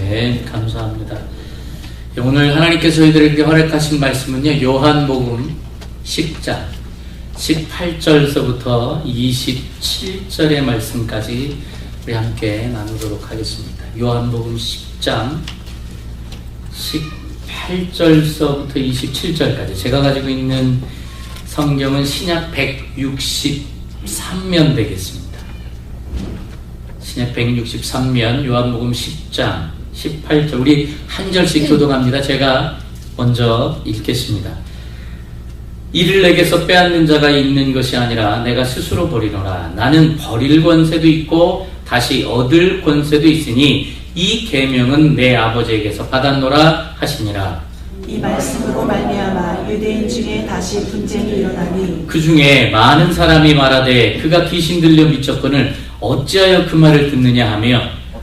네, 감사합니다. 오늘 하나님께서 저희들에게 허락하신 말씀은요, 요한복음 10장 18절서부터 27절의 말씀까지 우리 함께 나누도록 하겠습니다. 요한복음 10장 18절서부터 27절까지. 제가 가지고 있는 성경은 신약 163면 되겠습니다. 신약 163면 요한복음 10장 18절. 우리 한 절씩 교독합니다. 제가 먼저 읽겠습니다. 이를 내게서 빼앗는 자가 있는 것이 아니라 내가 스스로 버리노라. 나는 버릴 권세도 있고 다시 얻을 권세도 있으니 이 계명은 내 아버지에게서 받았노라 하시니라. 이 말씀으로 말미암아 유대인 중에 다시 분쟁이 일어나니 그 중에 많은 사람이 말하되 그가 귀신 들려 미쳤거늘 어찌하여 그 말을 듣느냐 하며,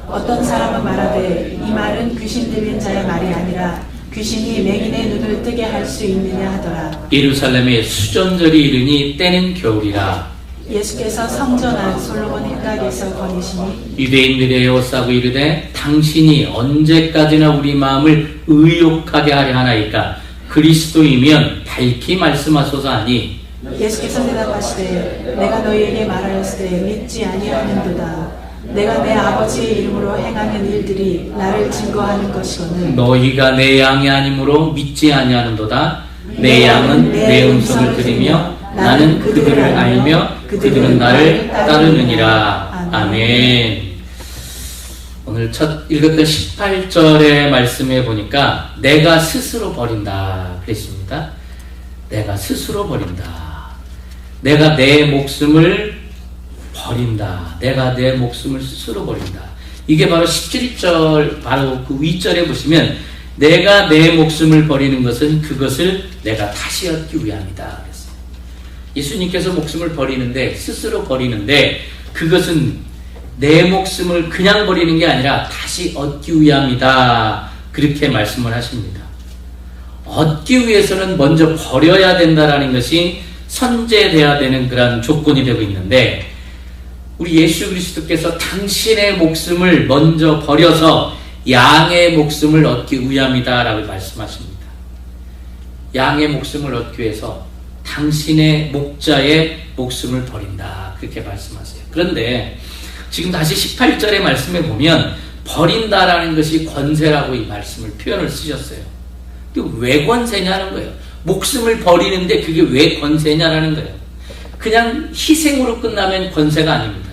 어떤 사람은 말하되 이 말은 귀신 들린 자의 말이 아니라 귀신이 맹인의 눈을 뜨게 할 수 있느냐 하더라. 예루살렘에 수전절이 이르니 때는 겨울이라. 예수께서 성전 안 솔로몬 뜰각에서 거니시니 유대인들이 에워싸고 이르되 당신이 언제까지나 우리 마음을 의욕하게 하려 하나이까? 그리스도이면 밝히 말씀하소서 하니, 예수께서 대답하시되 내가 너희에게 말하였으되 믿지 아니하는도다. 내가 내 아버지의 이름으로 행하는 일들이 나를 증거하는 것이거늘 너희가 내 양이 아니므로 믿지 아니하는도다. 내 양은 내 음성을 들으며 나는 그들을 알며 그들은 나를 따르느니라. 아멘. 오늘 첫 읽었던 18절의 말씀에 보니까 내가 스스로 버린다 그랬습니다. 내가 스스로 버린다. 내가 내 목숨을 버린다. 내가 내 목숨을 스스로 버린다. 이게 바로 17절 바로 그 윗절에 보시면 내가 내 목숨을 버리는 것은 그것을 내가 다시 얻기 위함이다 그랬어요. 예수님께서 목숨을 버리는데, 스스로 버리는데, 그것은 내 목숨을 그냥 버리는 게 아니라 다시 얻기 위함이다, 그렇게 말씀을 하십니다. 얻기 위해서는 먼저 버려야 된다라는 것이 선제돼야 되는 그런 조건이 되고 있는데, 우리 예수 그리스도께서 당신의 목숨을 먼저 버려서 양의 목숨을 얻기 위함이다 라고 말씀하십니다. 양의 목숨을 얻기 위해서 당신의 목자의 목숨을 버린다, 그렇게 말씀하세요. 그런데 지금 다시 18절의 말씀에 보면 버린다라는 것이 권세라고 이 말씀을 표현을 쓰셨어요. 왜 권세냐는 거예요. 목숨을 버리는데 그게 왜 권세냐라는 거예요. 그냥 희생으로 끝나면 권세가 아닙니다.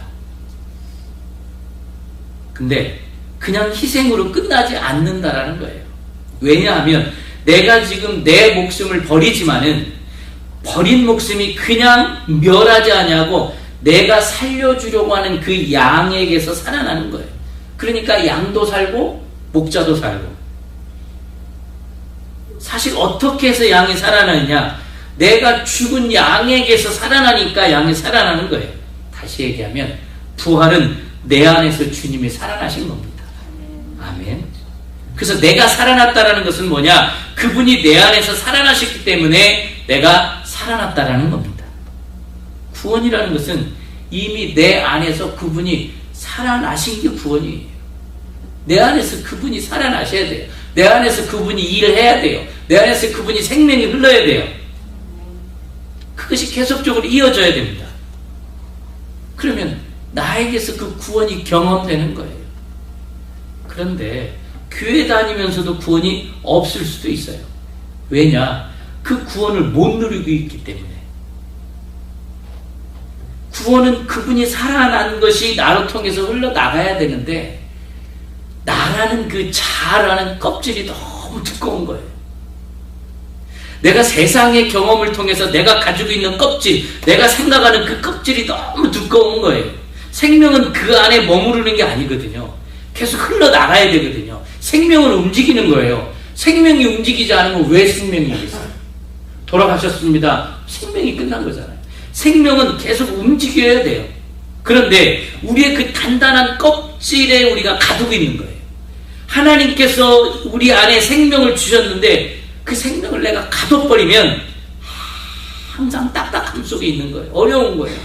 근데 그냥 희생으로 끝나지 않는다라는 거예요. 왜냐하면 내가 지금 내 목숨을 버리지만은 버린 목숨이 그냥 멸하지 아니하고 내가 살려주려고 하는 그 양에게서 살아나는 거예요. 그러니까 양도 살고 목자도 살고. 사실 어떻게 해서 양이 살아나느냐? 내가 죽은 양에게서 살아나니까 양이 살아나는 거예요. 다시 얘기하면 부활은 내 안에서 주님이 살아나신 겁니다. 아멘. 그래서 내가 살아났다라는 것은 뭐냐? 그분이 내 안에서 살아나셨기 때문에 내가 살아났다라는 겁니다. 구원이라는 것은 이미 내 안에서 그분이 살아나신 게 구원이에요. 내 안에서 그분이 살아나셔야 돼요. 내 안에서 그분이 일을 해야 돼요. 내 안에서 그분이 생명이 흘러야 돼요. 그것이 계속적으로 이어져야 됩니다. 그러면 나에게서 그 구원이 경험되는 거예요. 그런데 교회 다니면서도 구원이 없을 수도 있어요. 왜냐? 그 구원을 못 누리고 있기 때문에. 구원은 그분이 살아난 것이 나로 통해서 흘러나가야 되는데 나라는 그 자라는 껍질이 너무 두꺼운 거예요. 내가 세상의 경험을 통해서 내가 가지고 있는 껍질, 내가 생각하는 그 껍질이 너무 두꺼운 거예요. 생명은 그 안에 머무르는 게 아니거든요. 계속 흘러나가야 되거든요. 생명을 움직이는 거예요. 생명이 움직이지 않으면 왜 생명이 있어요? 돌아가셨습니다. 생명이 끝난 거잖아요. 생명은 계속 움직여야 돼요. 그런데 우리의 그 단단한 껍질에 우리가 가두고 있는 거예요. 하나님께서 우리 안에 생명을 주셨는데 그 생명을 내가 가둬버리면 항상 딱딱함 속에 있는 거예요. 어려운 거예요.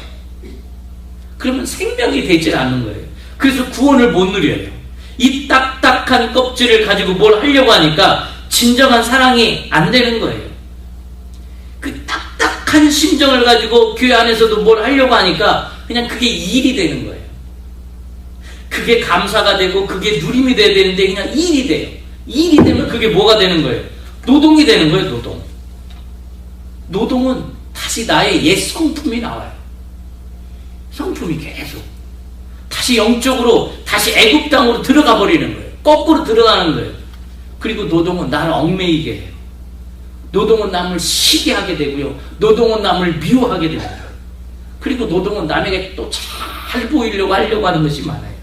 그러면 생명이 되질 않는 거예요. 그래서 구원을 못 누려요. 이 딱딱한 껍질을 가지고 뭘 하려고 하니까 진정한 사랑이 안 되는 거예요. 그 딱딱한 심정을 가지고 교회 안에서도 뭘 하려고 하니까 그냥 그게 일이 되는 거예요. 그게 감사가 되고 그게 누림이 돼야 되는데 그냥 일이 돼요. 일이 되면 그게 뭐가 되는 거예요? 노동이 되는 거예요. 노동. 노동은 다시 나의 옛 성품이 나와요. 성품이 계속 다시 영적으로 다시 애굽 땅으로 들어가 버리는 거예요. 거꾸로 들어가는 거예요. 그리고 노동은 나를 얽매이게 해요. 노동은 남을 시게 하게 되고요. 노동은 남을 미워하게 됩니다. 그리고 노동은 남에게 또 잘 보이려고 하려고 하는 것이 많아요.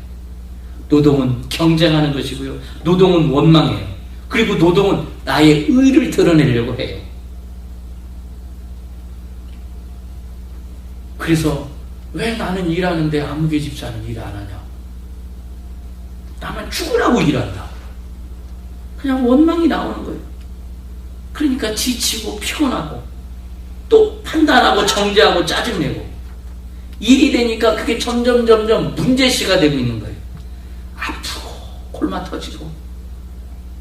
노동은 경쟁하는 것이고요. 노동은 원망해요. 그리고 노동은 나의 의를 드러내려고 해요. 그래서 왜 나는 일하는데 아무개 집사는 일 안 하냐? 나만 죽으라고 일한다. 그냥 원망이 나오는 거예요. 그러니까 지치고 피곤하고 또 판단하고 정죄하고 짜증내고 일이 되니까 그게 점점 문제시가 되고 있는 거예요. 아프고 골마 터지고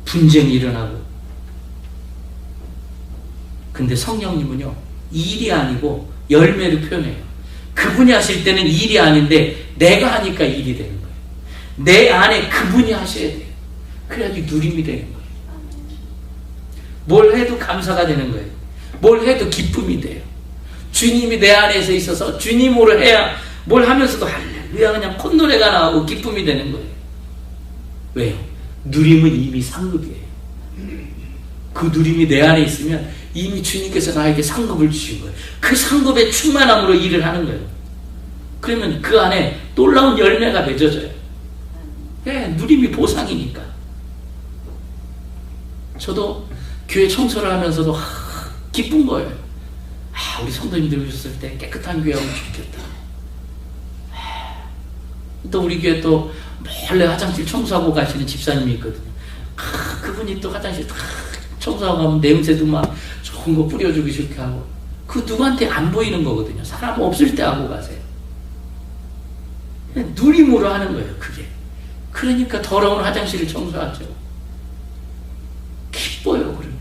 분쟁이 일어나고. 근데 성령님은요, 일이 아니고 열매를 표현해요. 그분이 하실 때는 일이 아닌데 내가 하니까 일이 되는 거예요. 내 안에 그분이 하셔야 돼요. 그래야지 누림이 되는 거예요. 뭘 해도 감사가 되는 거예요. 뭘 해도 기쁨이 돼요. 주님이 내 안에서 있어서 주님으로 해야 뭘 하면서도 할렐루야 그냥 콧노래가 나오고 기쁨이 되는 거예요. 왜요? 누림은 이미 상급이에요. 그 누림이 내 안에 있으면 이미 주님께서 나에게 상급을 주신 거예요. 그 상급의 충만함으로 일을 하는 거예요. 그러면 그 안에 놀라운 열매가 맺어져요. 예, 누림이 보상이니까. 저도 교회 청소를 하면서도 기쁜 거예요. 우리 성도님들 오셨을 때 깨끗한 교회 하면 좋겠다. 또 우리 교회 또 몰래 화장실 청소하고 가시는 집사님이 있거든요. 그분이 또 화장실 청소하고 가면 냄새도 막 좋은 거 뿌려주고 이렇게 하고, 그 누구한테 안 보이는 거거든요. 사람 없을 때 하고 가세요. 누림으로 하는 거예요, 그게. 그러니까 더러운 화장실을 청소하죠. 기뻐요, 그러면.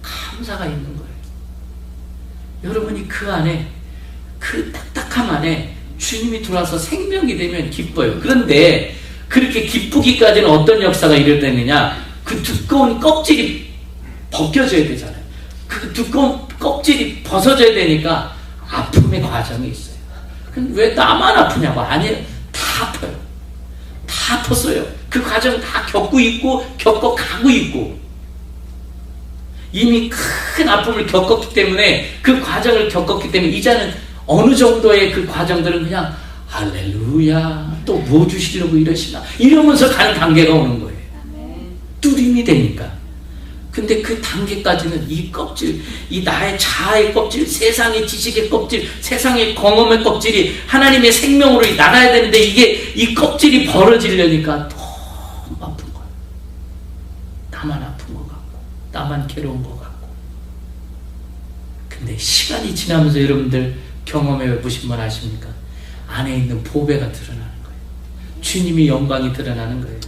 감사가 있는 거예요. 여러분이 그 안에, 그 딱딱함 안에 주님이 들어와서 생명이 되면 기뻐요. 그런데 그렇게 기쁘기까지는 어떤 역사가 일어나느냐? 그 두꺼운 껍질이 벗겨져야 되잖아요. 그 두꺼운 껍질이 벗어져야 되니까 아픔의 과정이 있어요. 왜 나만 아프냐고? 아니에요. 다 아파요. 다 아팠어요. 그 과정 다 겪고 있고 겪어가고 있고 이미 큰 아픔을 겪었기 때문에, 그 과정을 겪었기 때문에 이제는 어느 정도의 그 과정들은 그냥 할렐루야 또 뭐 주시려고 이러시나 이러면서 가는 단계가 오는 거예요. 뚜림이 되니까. 근데 그 단계까지는 이 껍질, 이 나의 자아의 껍질, 세상의 지식의 껍질, 세상의 경험의 껍질이 하나님의 생명으로 나가야 되는데, 이게 이 껍질이 벌어지려니까 너무 아픈 거예요. 나만 아픈 것 같고 나만 괴로운 것 같고. 근데 시간이 지나면서 여러분들 경험해 보신 분 아십니까? 안에 있는 보배가 드러나는 거예요. 주님이 영광이 드러나는 거예요.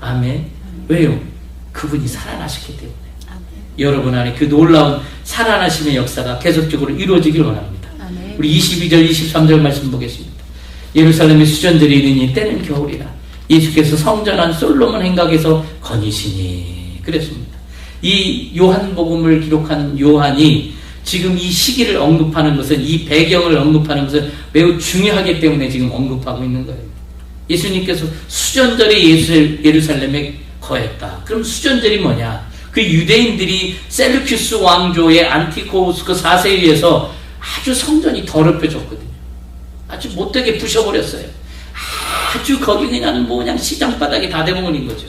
아멘. 왜요? 그분이 살아나셨기 때문에. 여러분 안에 그 놀라운 살아나심의 역사가 계속적으로 이루어지길 원합니다. 우리 22절 23절 말씀 보겠습니다. 예루살렘의 수전들이 이르니 때는 겨울이라 예수께서 성전 안 솔로몬 행각에서 거니시니 그랬습니다. 이 요한복음을 기록한 요한이 지금 이 시기를 언급하는 것은, 이 배경을 언급하는 것은 매우 중요하기 때문에 지금 언급하고 있는 거예요. 예수님께서 수전절에 예루살렘에 거했다. 그럼 수전절이 뭐냐? 그 유대인들이 셀루키스 왕조의 안티코우스 그 4세위에서 아주 성전이 더럽혀졌거든요. 아주 못되게 부셔버렸어요. 아주 거기 그냥 시장바닥이 다 돼버린 거죠.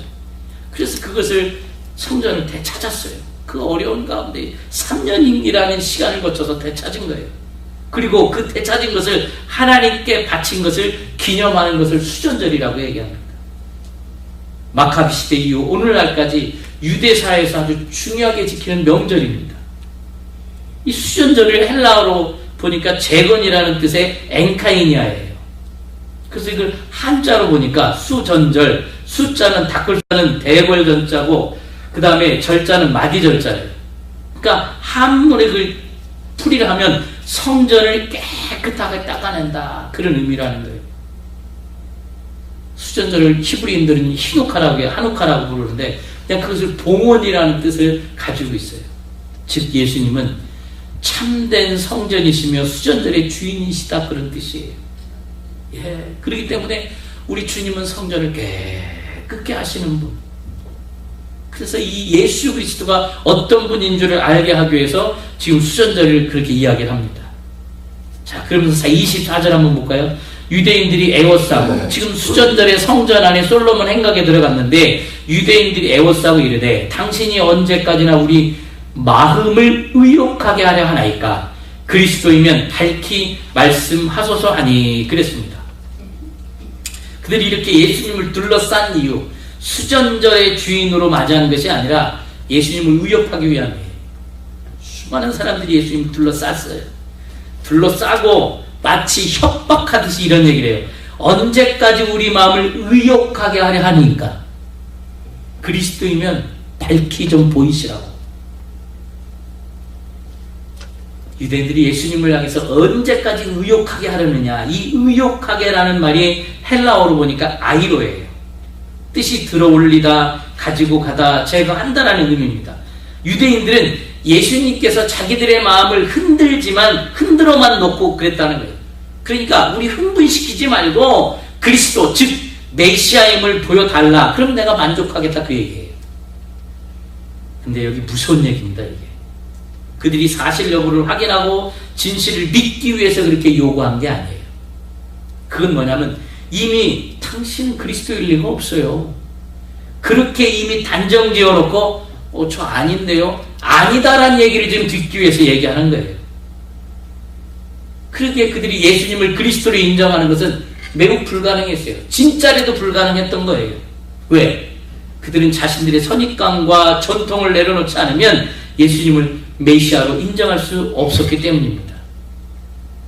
그래서 그것을 성전을 되찾았어요. 그 어려운 가운데 3년이라는 시간을 거쳐서 되찾은 거예요. 그리고 그 되찾은 것을 하나님께 바친 것을 기념하는 것을 수전절이라고 얘기합니다. 마카비 시대 이후 오늘날까지 유대사에서 아주 중요하게 지키는 명절입니다. 이 수전절을 헬라어로 보니까 재건이라는 뜻의 엔카이니아예요. 그래서 이걸 한자로 보니까 수전절, 숫자는 닭글자는 대궐전자고 그 다음에 절자는 마디절자예요. 그러니까 한문의 그 풀이를 하면 성전을 깨끗하게 닦아낸다, 그런 의미라는 거예요. 수전절을 히브리인들은 히노카라고 해요. 하누카라고 부르는데 그냥 그것을 봉헌이라는 뜻을 가지고 있어요. 즉 예수님은 참된 성전이시며 수전절의 주인이시다, 그런 뜻이에요. 예, 그렇기 때문에 우리 주님은 성전을 깨끗게 하시는 분. 그래서 이 예수 그리스도가 어떤 분인 줄을 알게 하기 위해서 지금 수전절을 그렇게 이야기를 합니다. 자, 그러면서 24절 한번 볼까요? 유대인들이 애워싸고, 지금 수전절의 성전 안에 솔로몬 행각에 들어갔는데 유대인들이 애워싸고 이르되 당신이 언제까지나 우리 마음을 의욕하게 하려 하나이까? 그리스도이면 밝히 말씀하소서 하니, 그랬습니다. 그들이 이렇게 예수님을 둘러싼 이유, 수전절의 주인으로 맞이하는 것이 아니라 예수님을 의협하기 위함이에요. 수많은 사람들이 예수님을 둘러쌌어요. 둘러싸고 마치 협박하듯이 이런 얘기를 해요. 언제까지 우리 마음을 의욕하게 하려 하니까? 그리스도이면 밝히 좀 보이시라고. 유대인들이 예수님을 향해서 언제까지 의욕하게 하려느냐. 이 의욕하게라는 말이 헬라어로 보니까 아이로예요. 뜻이 들어올리다, 가지고 가다, 제거한다라는 의미입니다. 유대인들은 예수님께서 자기들의 마음을 흔들지만 흔들어만 놓고 그랬다는 거예요. 그러니까 우리 흥분시키지 말고 그리스도, 즉 메시아임을 보여달라. 그럼 내가 만족하겠다, 그 얘기예요. 근데 여기 무서운 얘기입니다, 이게. 그들이 사실 여부를 확인하고 진실을 믿기 위해서 그렇게 요구한 게 아니에요. 그건 뭐냐면 이미 당신은 그리스도일 리가 없어요. 그렇게 이미 단정 지어놓고 저 아닌데요? 아니다라는 얘기를 지금 듣기 위해서 얘기하는 거예요. 그렇게 그들이 예수님을 그리스도로 인정하는 것은 매우 불가능했어요. 진짜로도 불가능했던 거예요. 왜? 그들은 자신들의 선입관과 전통을 내려놓지 않으면 예수님을 메시아로 인정할 수 없었기 때문입니다.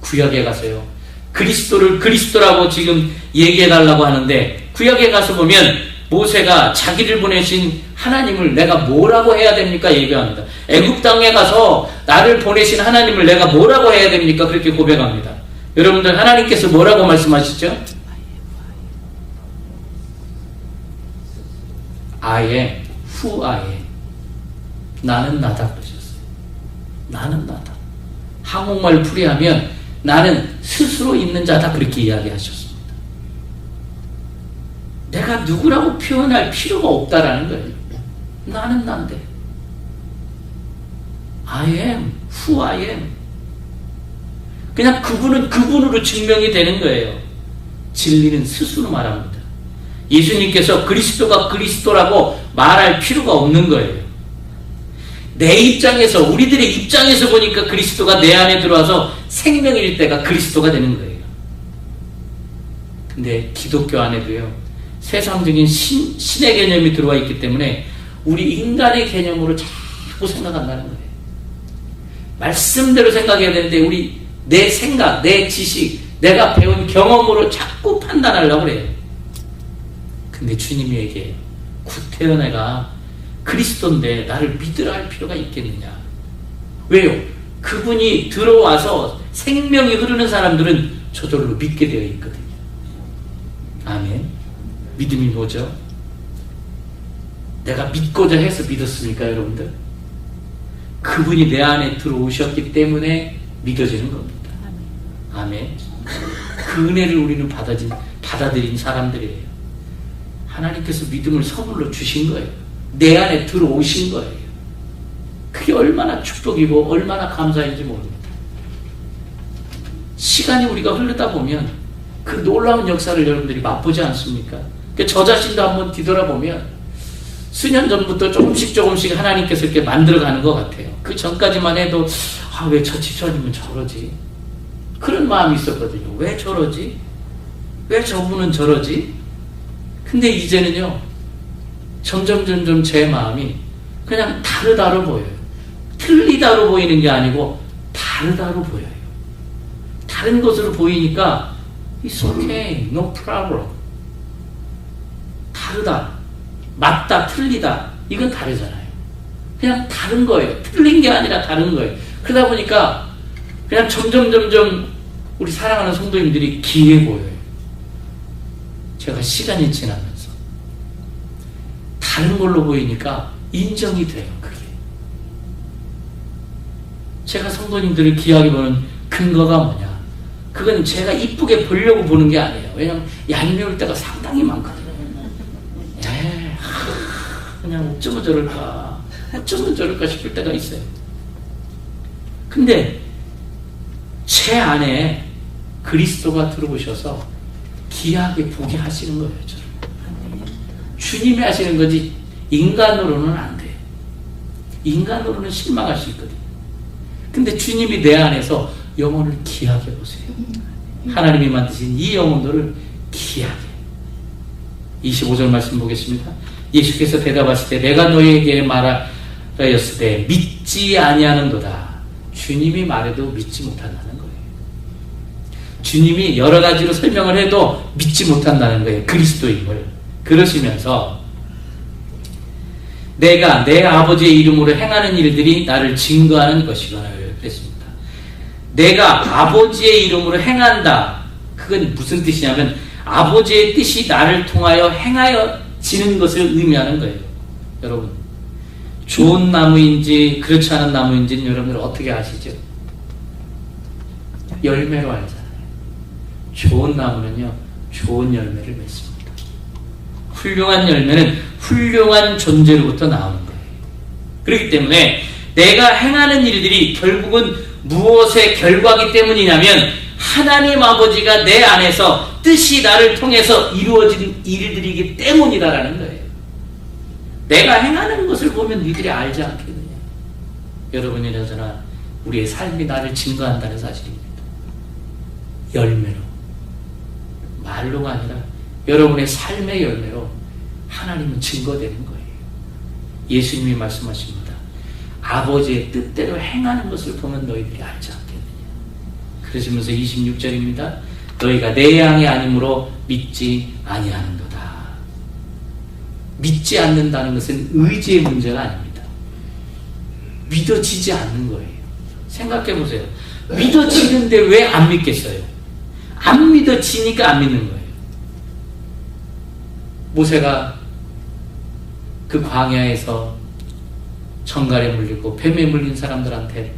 구약에 가서요, 그리스도를 그리스도라고 지금 얘기해달라고 하는데 구약에 가서 보면 모세가 자기를 보내신 하나님을 내가 뭐라고 해야 됩니까? 얘기합니다. 애굽 땅에 가서 나를 보내신 하나님을 내가 뭐라고 해야 됩니까? 그렇게 고백합니다. 여러분들 하나님께서 뭐라고 말씀하시죠? I am who I am. 나는 나다 그러셨어요. 나는 나다. 한국말 풀이하면 나는 스스로 있는 자다, 그렇게 이야기하셨습니다. 내가 누구라고 표현할 필요가 없다라는 거예요. 나는 난데. I am who I am. 그냥 그분은 그분으로 증명이 되는 거예요. 진리는 스스로 말합니다. 예수님께서 그리스도가 그리스도라고 말할 필요가 없는 거예요. 내 입장에서, 우리들의 입장에서 보니까 그리스도가 내 안에 들어와서 생명일 때가 그리스도가 되는 거예요. 근데 기독교 안에도요, 세상적인 신의 개념이 들어와 있기 때문에 우리 인간의 개념으로 자꾸 생각한다는 거예요. 말씀대로 생각해야 되는데 우리 내 생각, 내 지식, 내가 배운 경험으로 자꾸 판단하려고 그래요. 근데 주님이 얘기해요. 구태여 애가 그리스도인데 나를 믿으라 할 필요가 있겠느냐. 왜요? 그분이 들어와서 생명이 흐르는 사람들은 저절로 믿게 되어 있거든요. 아멘. 믿음이 뭐죠? 내가 믿고자 해서 믿었습니까, 여러분들? 그분이 내 안에 들어오셨기 때문에 믿어지는 겁니다. 아멘. 그 은혜를 우리는 받아들인 사람들이에요. 하나님께서 믿음을 선물로 주신 거예요. 내 안에 들어오신 거예요. 그게 얼마나 축복이고 얼마나 감사인지 모릅니다. 시간이 우리가 흐르다 보면 그 놀라운 역사를 여러분들이 맛보지 않습니까? 저 자신도 한번 뒤돌아보면 수년 전부터 조금씩 하나님께서 이렇게 만들어가는 것 같아요. 그 전까지만 해도 왜 저 집사님은 저러지? 그런 마음이 있었거든요. 왜 저러지? 왜 저분은 저러지? 근데 이제는요, 점점 제 마음이 그냥 다르다로 보여요. 틀리다로 보이는 게 아니고 다르다로 보여요. 다른 것으로 보이니까 It's okay, no problem. 다르다, 맞다, 틀리다, 이건 다르잖아요. 그냥 다른 거예요. 틀린 게 아니라 다른 거예요. 그러다 보니까 그냥 점점 우리 사랑하는 성도님들이 기해 보여요. 제가 시간이 지나면서 다른 걸로 보이니까 인정이 돼요. 그게 제가 성도님들을 귀하게 보는 근거가 뭐냐? 그건 제가 이쁘게 보려고 보는 게 아니에요. 왜냐하면 얄미울 때가 상당히 많거든요. 그냥 어쩌면 저럴까 싶을 때가 있어요. 근데 제 안에 그리스도가 들어오셔서 귀하게 보게 하시는 거예요. 저를. 주님이 하시는 거지 인간으로는 안 돼요. 인간으로는 실망할 수 있거든요. 근데 주님이 내 안에서 영혼을 귀하게 보세요. 하나님이 만드신 이 영혼들을 귀하게. 25절 말씀 보겠습니다. 예수께서 대답하실 때 내가 너희에게 말하였을 때 믿지 아니하는도다. 주님이 말해도 믿지 못한다는 거예요. 주님이 여러 가지로 설명을 해도 믿지 못한다는 거예요. 그리스도임을. 그러시면서 내가 내 아버지의 이름으로 행하는 일들이 나를 증거하는 것이거나 그랬습니다. 내가 아버지의 이름으로 행한다. 그건 무슨 뜻이냐면 아버지의 뜻이 나를 통하여 행하여지는 것을 의미하는 거예요. 여러분, 좋은 나무인지 그렇지 않은 나무인지는 여러분들 어떻게 아시죠? 열매로 알잖아요. 좋은 나무는요, 좋은 열매를 맺습니다. 훌륭한 열매는 훌륭한 존재로부터 나오는 거예요. 그렇기 때문에 내가 행하는 일들이 결국은 무엇의 결과이기 때문이냐면 하나님 아버지가 내 안에서 뜻이 나를 통해서 이루어진 일들이기 때문이다라는 거예요. 내가 행하는 것을 보면 니들이 알지 않겠느냐. 여러분이나 저나 우리의 삶이 나를 증거한다는 사실입니다. 열매로, 말로가 아니라 여러분의 삶의 열매로 하나님은 증거되는 거예요. 예수님이 말씀하십니다. 아버지의 뜻대로 행하는 것을 보면 너희들이 알지 않겠느냐. 그러시면서 26절입니다. 너희가 내 양이 아니므로 믿지 아니하는도다. 믿지 않는다는 것은 의지의 문제가 아닙니다. 믿어지지 않는 거예요. 생각해 보세요. 믿어지는데 왜 안 믿겠어요? 안 믿어지니까 안 믿는 거예요. 모세가 그 광야에서 정갈에 물리고 뱀에 물린 사람들한테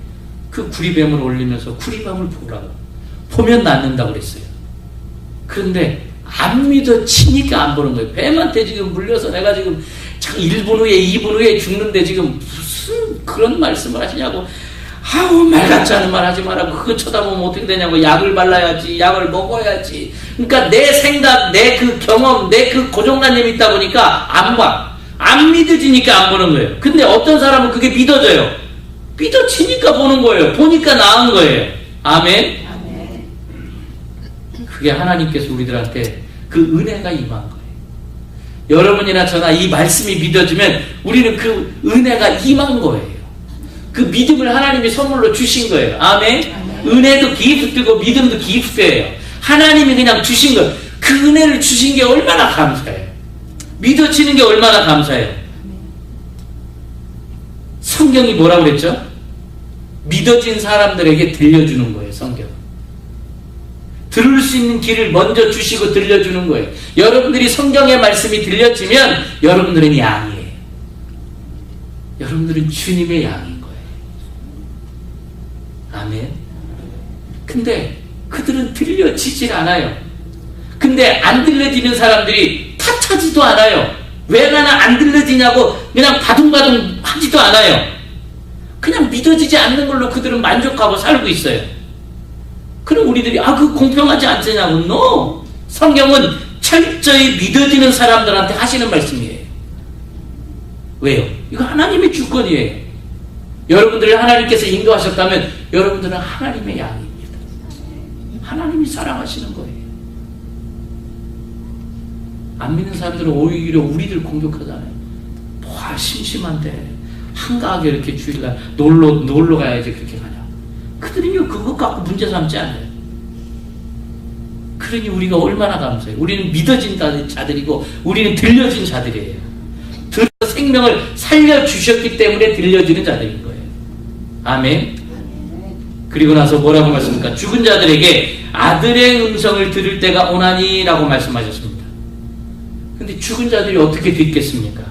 그 구리뱀을 올리면서 구리뱀을 보라고, 보면 낫는다고 그랬어요. 그런데 안 믿어지니까 안 보는 거예요. 뱀한테 지금 물려서 내가 지금 1분 후에 2분 후에 죽는데 지금 무슨 그런 말씀을 하시냐고. 아우, 말 같지 않은 말 하지 말라고. 그거 쳐다보면 어떻게 되냐고. 약을 발라야지, 약을 먹어야지. 그러니까 내 생각, 내 그 경험, 내 그 고정관념이 있다 보니까 안 봐. 안 믿어지니까 안 보는 거예요. 근데 어떤 사람은 그게 믿어져요. 믿어지니까 보는 거예요. 보니까 나은 거예요. 아멘? 아멘. 그게 하나님께서 우리들한테 그 은혜가 임한 거예요. 여러분이나 저나 이 말씀이 믿어지면 우리는 그 은혜가 임한 거예요. 그 믿음을 하나님이 선물로 주신 거예요. 아멘? 아멘. 은혜도 기프트고 믿음도 기프트예요. 하나님이 그냥 주신 거. 그 은혜를 주신 게 얼마나 감사해요. 믿어지는 게 얼마나 감사해요. 성경이 뭐라고 그랬죠? 믿어진 사람들에게 들려주는 거예요. 성경. 들을 수 있는 길을 먼저 주시고 들려주는 거예요. 여러분들이 성경의 말씀이 들려지면 여러분들은 양이에요. 여러분들은 주님의 양인 거예요. 아멘. 근데 그들은 들려지질 않아요. 근데 안 들려지는 사람들이 탓하지도 않아요. 왜 나는 안 들려지냐고 그냥 바둥바둥 하지도 않아요. 그냥 믿어지지 않는 걸로 그들은 만족하고 살고 있어요. 그럼 우리들이 그 공평하지 않느냐고. No. 성경은 철저히 믿어지는 사람들한테 하시는 말씀이에요. 왜요? 이거 하나님의 주권이에요. 여러분들을 하나님께서 인도하셨다면 여러분들은 하나님의 양입니다. 하나님이 사랑하시는 거예요. 안 믿는 사람들은 오히려 우리들 공격하잖아요. 뭐 심심한데 한가하게 이렇게 주일날 놀러 가야지 그렇게 가냐. 그들은요 그것 갖고 문제 삼지 않아요. 그러니 우리가 얼마나 감사해요. 우리는 믿어진 자들이고 우리는 들려진 자들이에요. 들어서 생명을 살려주셨기 때문에 들려지는 자들인 거예요. 아멘. 그리고 나서 뭐라고 말씀합니까? 죽은 자들에게 아들의 음성을 들을 때가 오나니 라고 말씀하셨습니다. 근데 죽은 자들이 어떻게 듣겠습니까?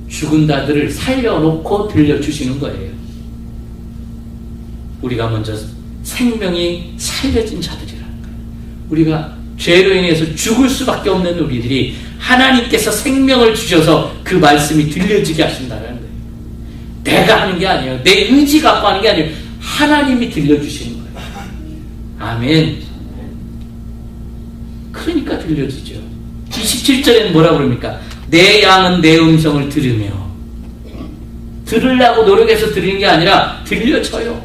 죽은 자들을 살려놓고 들려주시는 거예요. 우리가 먼저 생명이 살려진 자들이라는 거예요. 우리가 죄로 인해서 죽을 수밖에 없는 우리들이 하나님께서 생명을 주셔서 그 말씀이 들려지게 하신다는 거예요. 내가 하는 게 아니에요. 내 의지 갖고 하는 게 아니에요. 하나님이 들려주시는 거예요. 아멘. 그러니까 들려지죠. 27절에는 뭐라고 그럽니까? 내 양은 내 음성을 들으며, 들으려고 노력해서 들리는 게 아니라 들려져요.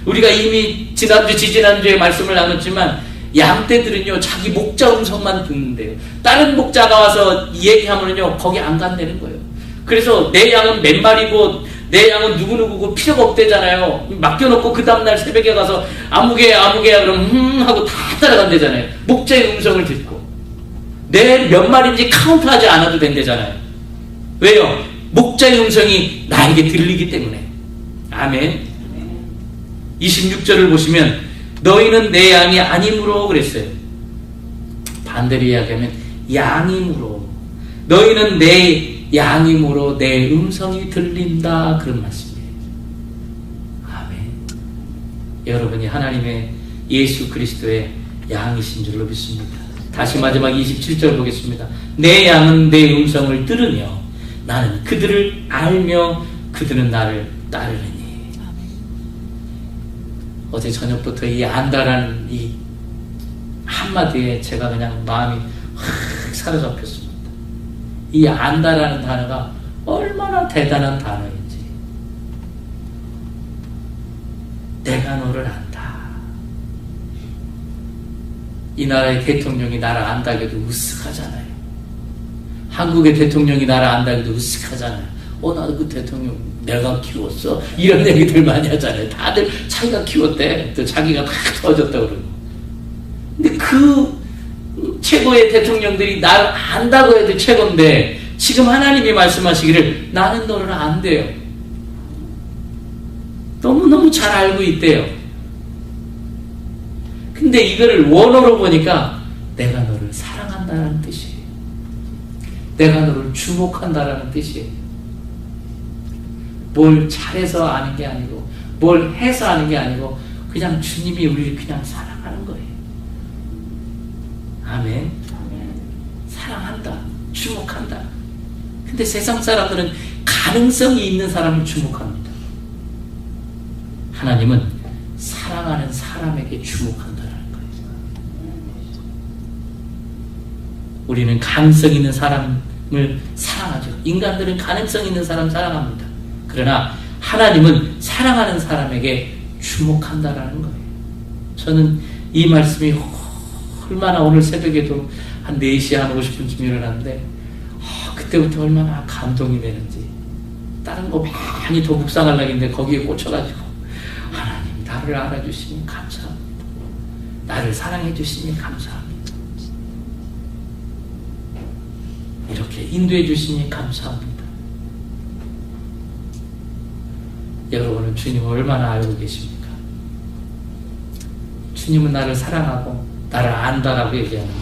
우리가 이미 지난주, 지지난주에 말씀을 나눴지만 양떼들은요 자기 목자 음성만 듣는데요. 다른 목자가 와서 얘기하면요 거기 안 간다는 거예요. 그래서 내 양은 몇 마리고 내 양은 누구누구고 필요가 없대잖아요. 맡겨놓고 그 다음날 새벽에 가서 아무개야 그러면 하고 다 따라간대잖아요. 목자의 음성을 듣고 내 몇 마리인지 카운트하지 않아도 된대잖아요. 왜요? 목자의 음성이 나에게 들리기 때문에. 아멘. 26절을 보시면 너희는 내 양이 아니므로 그랬어요. 반대로 이야기하면 양이므로, 너희는 내 양이므로 내 음성이 들린다, 그런 말씀이에요. 아멘. 여러분이 하나님의 예수 그리스도의 양이신 줄로 믿습니다. 다시 마지막 27절 보겠습니다. 내 양은 내 음성을 들으며 나는 그들을 알며 그들은 나를 따르느니. 어제 저녁부터 이 안다라는 이 한마디에 제가 그냥 마음이 확 사로잡혔습니다. 이 안다라는 단어가 얼마나 대단한 단어인지. 내가 너를 안다. 이 나라의 대통령이 나를 안다고 해도 으쓱하잖아요. 한국의 대통령이 나를 안다고 해도 으쓱하잖아요. 나도 그 대통령 내가 키웠어? 이런 얘기들 많이 하잖아요. 다들 자기가 키웠대. 또 자기가 다 터졌다고 그러고. 근데 그 최고의 대통령들이 나를 안다고 해도 최고인데 지금 하나님이 말씀하시기를 나는 너를 안대요. 너무너무 잘 알고 있대요. 근데 이거를 원어로 보니까 내가 너를 사랑한다는 뜻이에요. 내가 너를 주목한다라는 뜻이에요. 뭘 잘해서 아는 게 아니고 뭘 해서 아는 게 아니고 그냥 주님이 우리를 그냥 사랑하는 거예요. 아멘. 사랑한다. 주목한다. 근데 세상 사람들은 가능성이 있는 사람을 주목합니다. 하나님은 사랑하는 사람에게 주목한다는 거예요. 우리는 가능성 있는 사람을 사랑하죠. 인간들은 가능성 있는 사람 사랑합니다. 그러나 하나님은 사랑하는 사람에게 주목한다라는 거예요. 저는 이 말씀이 얼마나 오늘 새벽에도 한 4시 한 50분쯤 일어났는데 그때부터 얼마나 감동이 되는지. 다른 거 많이 더 묵상하려고 했는데 거기에 꽂혀가지고 하나님 나를 알아주시니 감사합니다. 나를 사랑해 주시니 감사합니다. 이렇게 인도해 주시니 감사합니다. 여러분은 주님을 얼마나 알고 계십니까? 주님은 나를 사랑하고 나를 안다라고 얘기하는데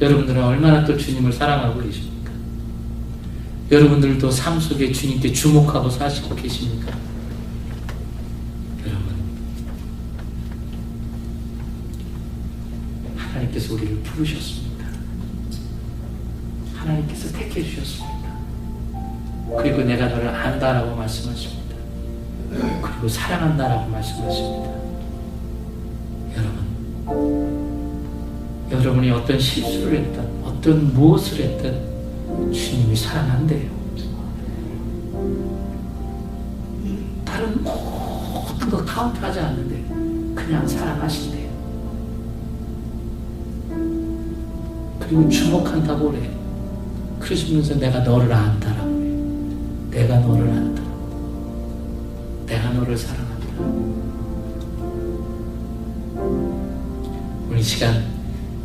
여러분들은 얼마나 또 주님을 사랑하고 계십니까? 여러분들도 삶 속에 주님께 주목하고 사시고 계십니까? 여러분, 하나님께서 우리를 부르셨습니다. 하나님께서 택해 주셨습니다. 그리고 내가 너를 안다라고 말씀하십니다. 그리고 사랑한다라고 말씀하십니다. 여러분이 어떤 실수를 했든 어떤 무엇을 했든 주님이 사랑한대요. 다른 모든 거 카운트하지 않는데 그냥 사랑하신대요. 그리고 주목한다고 그래. 그러시면서 내가 너를 안다라고 그래. 내가 너를 안다. 내가 너를 사랑한다. 오늘 이 시간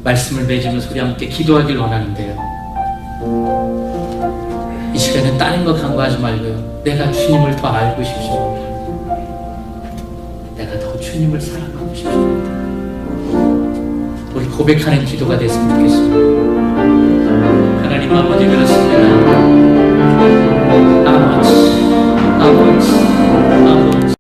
말씀을 맺으면서 우리 함께 기도하길 원하는데요. 이 시간에 다른 거 간구하지 말고요. 내가 주님을 더 알고 싶습니다. 내가 더 주님을 사랑하고 싶습니다. 우리 고백하는 기도가 됐으면 좋겠습니다. 하나님 아버지, 그렇습니다.